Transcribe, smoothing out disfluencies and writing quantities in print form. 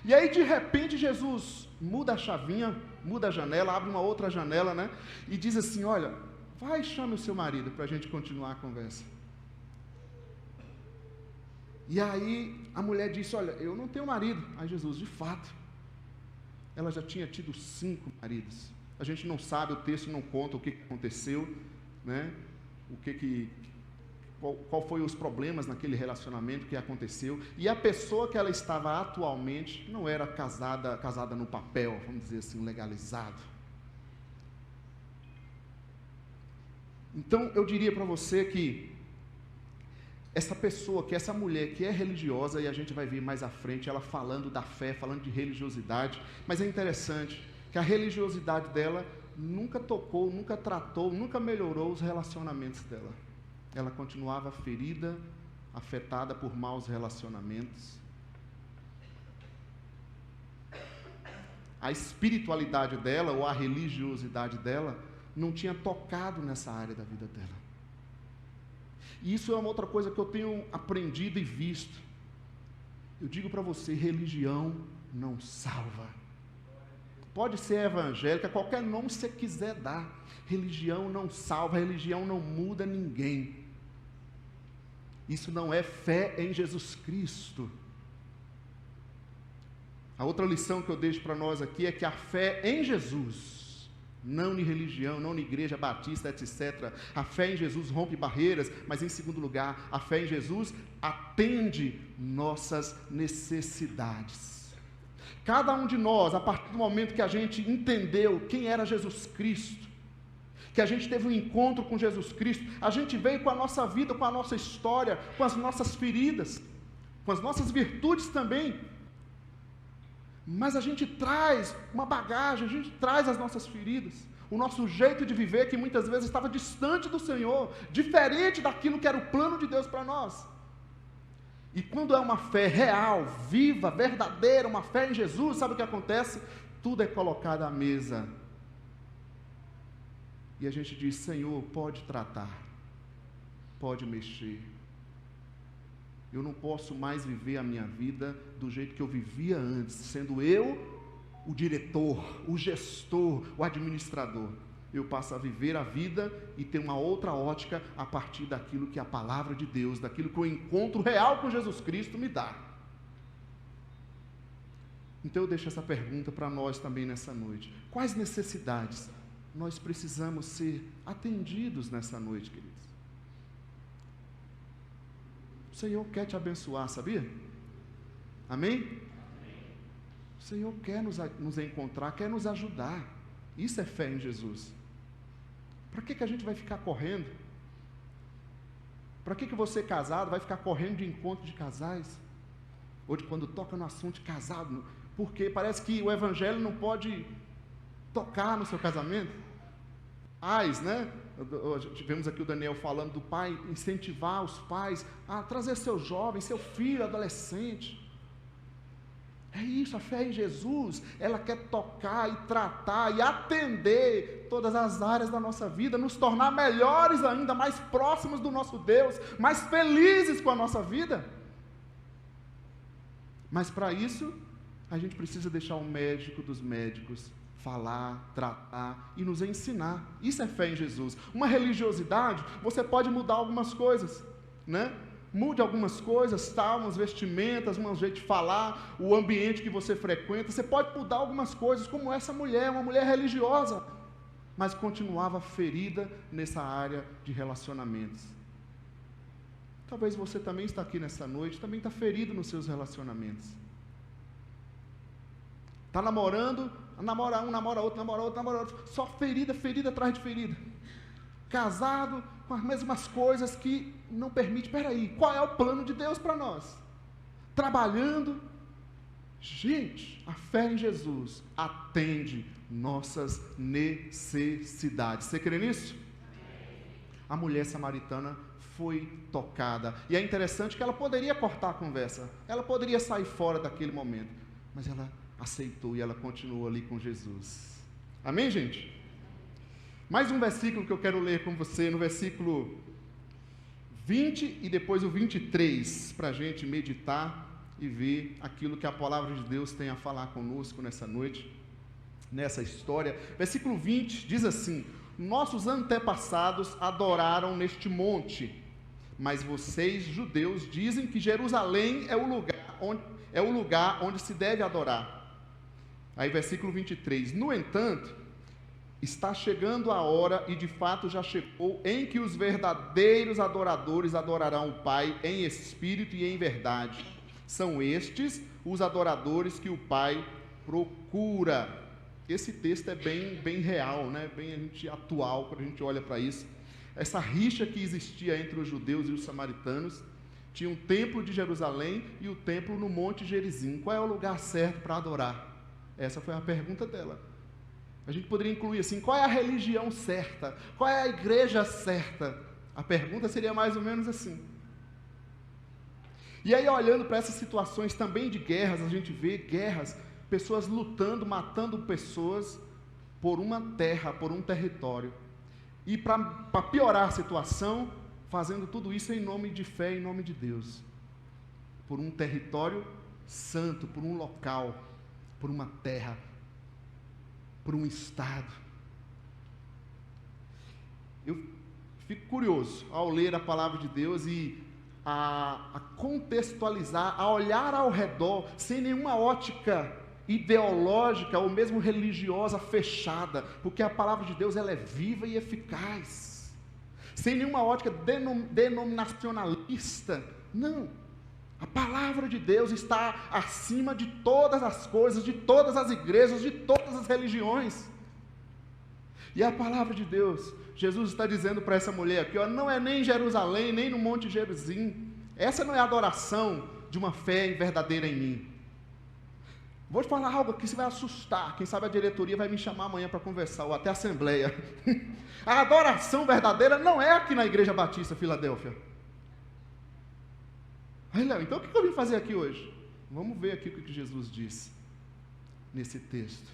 E aí de repente Jesus muda a chavinha, muda a janela, abre uma outra janela, né? E diz assim, olha, vai e chame o seu marido para a gente continuar a conversa. E aí a mulher disse, olha, eu não tenho marido. Aí Jesus, de fato, ela já tinha tido 5 maridos. A gente não sabe, o texto não conta o que aconteceu, né? Qual foi os problemas naquele relacionamento que aconteceu. E a pessoa que ela estava atualmente não era casada no papel, vamos dizer assim, legalizado. Então eu diria para você que essa mulher que é religiosa, e a gente vai ver mais à frente, ela falando da fé, falando de religiosidade, mas é interessante que a religiosidade dela nunca tocou, nunca tratou, nunca melhorou os relacionamentos dela. Ela continuava ferida, afetada por maus relacionamentos. A espiritualidade dela, ou a religiosidade dela, não tinha tocado nessa área da vida dela. E isso é uma outra coisa que eu tenho aprendido e visto. Eu digo para você, religião não salva. Pode ser evangélica, qualquer nome que você quiser dar. Religião não salva, religião não muda ninguém. Isso não é fé em Jesus Cristo. A outra lição que eu deixo para nós aqui é que a fé em Jesus, não em religião, não em igreja batista, etc. A fé em Jesus rompe barreiras, mas em segundo lugar, a fé em Jesus atende nossas necessidades. Cada um de nós, a partir do momento que a gente entendeu quem era Jesus Cristo, que a gente teve um encontro com Jesus Cristo, a gente veio com a nossa vida, com a nossa história, com as nossas feridas, com as nossas virtudes também, mas a gente traz uma bagagem, a gente traz as nossas feridas, o nosso jeito de viver que muitas vezes estava distante do Senhor, diferente daquilo que era o plano de Deus para nós. E quando é uma fé real, viva, verdadeira, uma fé em Jesus, sabe o que acontece? Tudo é colocado à mesa. E a gente diz, Senhor, pode tratar, pode mexer. Eu não posso mais viver a minha vida do jeito que eu vivia antes, sendo eu o diretor, o gestor, o administrador. Eu passo a viver a vida e ter uma outra ótica a partir daquilo que a palavra de Deus, daquilo que o encontro real com Jesus Cristo me dá. Então eu deixo essa pergunta para nós também nessa noite. Quais necessidades nós precisamos ser atendidos nessa noite, queridos? O Senhor quer te abençoar, sabia? Amém? O Senhor quer nos encontrar, quer nos ajudar. Isso é fé em Jesus. Para que a gente vai ficar correndo? Para que você casado vai ficar correndo de encontro de casais? Ou de quando toca no assunto de casado? Porque parece que o evangelho não pode tocar no seu casamento. Pais, né? Tivemos aqui o Daniel falando do pai, incentivar os pais a trazer seu jovem, seu filho, adolescente. É isso, a fé em Jesus, ela quer tocar e tratar e atender todas as áreas da nossa vida, nos tornar melhores ainda, mais próximos do nosso Deus, mais felizes com a nossa vida. Mas para isso, a gente precisa deixar o médico dos médicos falar, tratar e nos ensinar. Isso é fé em Jesus. Uma religiosidade, você pode mudar algumas coisas, né? Mude algumas coisas, tá? Umas vestimentas, um jeito de falar, o ambiente que você frequenta. Você pode mudar algumas coisas, como essa mulher, uma mulher religiosa, mas continuava ferida nessa área de relacionamentos. Talvez você também está aqui nessa noite, também está ferido nos seus relacionamentos. Está namorando, namora um, namora outro, só ferida, ferida atrás de ferida. Casado com as mesmas coisas que não permite. Peraí, qual é o plano de Deus para nós? Trabalhando. Gente, a fé em Jesus atende nossas necessidades. Você crê nisso? A mulher samaritana foi tocada. E é interessante que ela poderia cortar a conversa. Ela poderia sair fora daquele momento. Mas ela aceitou e ela continuou ali com Jesus. Amém, gente? Mais um versículo que eu quero ler com você, no versículo 20 e depois o 23, para a gente meditar e ver aquilo que a palavra de Deus tem a falar conosco nessa noite, nessa história. Versículo 20 diz assim: nossos antepassados adoraram neste monte, mas vocês, judeus, dizem que Jerusalém é o lugar onde se deve adorar. Aí versículo 23, no entanto, está chegando a hora, e de fato já chegou, em que os verdadeiros adoradores adorarão o Pai em espírito e em verdade. São estes os adoradores que o Pai procura. Esse texto é bem real, né? Bem atual, quando a gente olha para isso. Essa rixa que existia entre os judeus e os samaritanos. Tinha um templo de Jerusalém e o templo no Monte Gerizim. Qual é o lugar certo para adorar? Essa foi a pergunta dela. A gente poderia incluir assim: qual é a religião certa? Qual é a igreja certa? A pergunta seria mais ou menos assim. E aí, olhando para essas situações também de guerras, a gente vê guerras, pessoas lutando, matando pessoas por uma terra, por um território. E para piorar a situação, fazendo tudo isso em nome de fé, em nome de Deus. Por um território santo, por um local, por uma terra, por um estado. Eu fico curioso ao ler a palavra de Deus e a contextualizar, a olhar ao redor, sem nenhuma ótica ideológica ou mesmo religiosa fechada, porque a palavra de Deus ela é viva e eficaz, sem nenhuma ótica denominacionalista. Não, a palavra de Deus está acima de todas as coisas, de todas as igrejas, de todas as religiões. E a palavra de Deus, Jesus está dizendo para essa mulher aqui, ó, não é nem em Jerusalém, nem no Monte Gerizim. Essa não é a adoração de uma fé verdadeira em mim. Vou te falar algo que você vai assustar. Quem sabe a diretoria vai me chamar amanhã para conversar, ou até a assembleia. A adoração verdadeira não é aqui na Igreja Batista Filadélfia. Aí, Léo, então o que eu vim fazer aqui hoje? Vamos ver aqui o que Jesus disse nesse texto.